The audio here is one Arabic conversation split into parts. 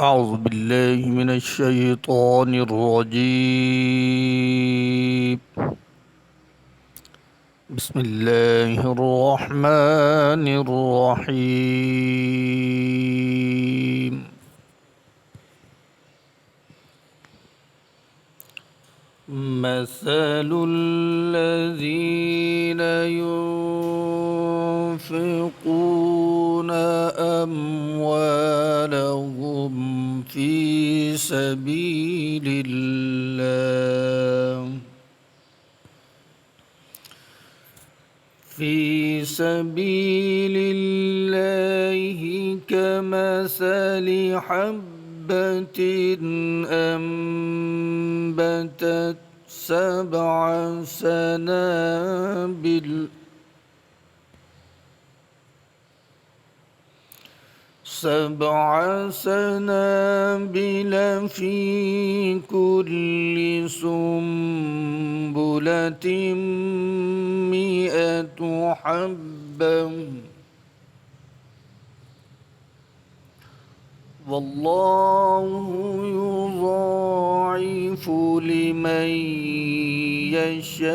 أعوذ بالله من الشيطان الرجيم. بسم الله الرحمن الرحيم. مثل الذين ينفقون أموالهم في سبيل الله كمثل حبة أنبتت سبع سنابل في كل سنبلة 100 حبة والله يضاعف لمن يشاء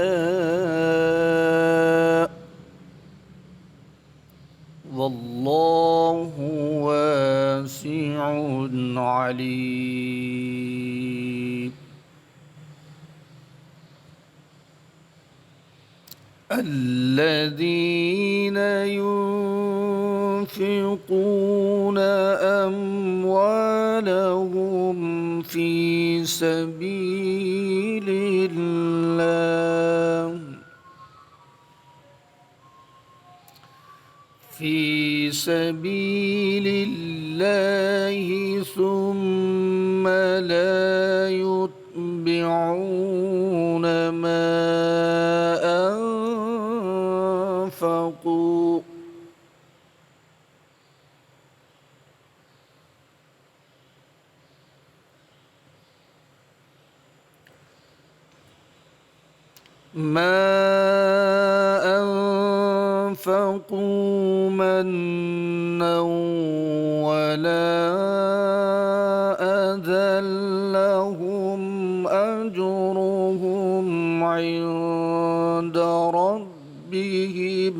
والله واسع عليم. الذين ينفقون أموالهم في سبيل الله ثم لا يتبعون ما أنفقوا منا ولا أذى لهم أجرهم عند ربهم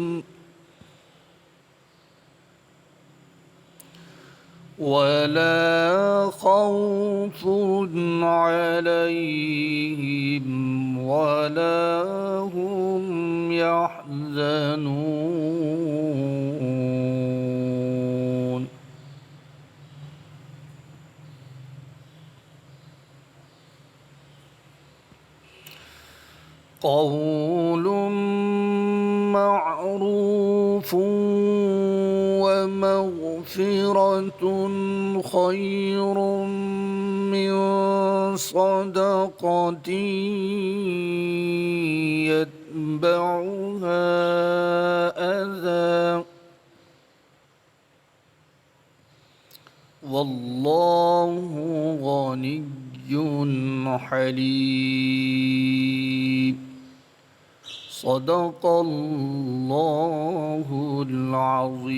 ولا خوف عليهم ولا هم يحزنون. قول معروف ومغفرة خير من صدقة يتبعها أذى والله غني حليم. صدق الله العظيم.